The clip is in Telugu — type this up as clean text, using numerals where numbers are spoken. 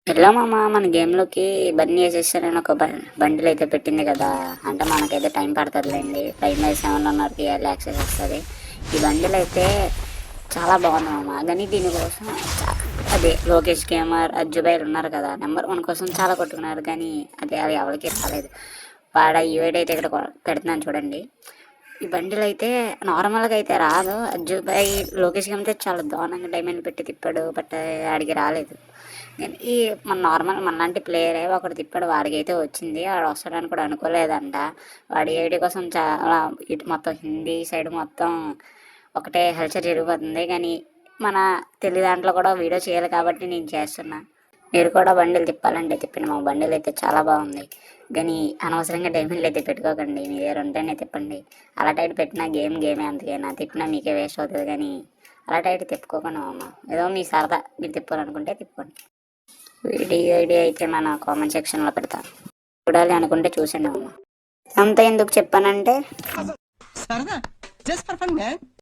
వెళ్ళామమ్మా మన గేమ్లోకి బన్నీ వేసేసారని ఒక బండిల్ అయితే పెట్టింది కదా. అంటే మనకైతే టైం పడుతుందిలేండి. 5/7కి యాక్సెస్ వస్తుంది. ఈ బండిల్ అయితే చాలా బాగుందమ్మా. కానీ దీనికోసం అదే లోకేష్ గేమర్ అజ్జుబాయిలు ఉన్నారు కదా, నెంబర్ 1 కోసం చాలా కొట్టుకున్నారు. కానీ అది ఎవరికి రాలేదు. వాడ ఈవేట్ అయితే ఇక్కడ పెడుతున్నాను చూడండి. ఈ బండిలు అయితే నార్మల్గా అయితే రాదు. అజ్జుబాయి లోకేష్ గేమ్ చాలా దారుణంగా డైమండ్ పెట్టి తిప్పాడు. బట్ ఆడికి రాలేదు. ఈ మనలాంటి ప్లేయరే ఒకటి తిప్పాడు, వాడికి అయితే వచ్చింది. వాడు వస్తాడని కూడా అనుకోలేదంట. వాడి ఐడి కోసం చాలా ఇటు మొత్తం హిందీ సైడ్ మొత్తం ఒకటే హల్చర్ జరిగిపోతుంది. కానీ మన తెలుగు దాంట్లో కూడా వీడియో చేయాలి కాబట్టి నేను చేస్తున్నా. మీరు కూడా బండిలు తిప్పాలంటే తిప్పండి. మా బండిలు అయితే చాలా బాగుంది. కానీ అనవసరంగా డైమండ్లు అయితే పెట్టుకోకండి. మీ దగ్గర ఉంటేనే తిప్పండి. అలా టైట్ పెట్టినా గేమే అంతకైనా తిప్పినా మీకే వేస్ట్ అవుతుంది. కానీ అలా టైట్ తిప్పుకోకుండా అమ్మ, ఏదో మీ సరదా మీరు తిప్పాలనుకుంటే తిప్పుకోండి. వీడియో ఐడి అయితే మన కామెంట్ సెక్షన్లో పెడతాను. చూడాలి అనుకుంటే చూసండి అమ్మ. అంత ఎందుకు చెప్పానంటే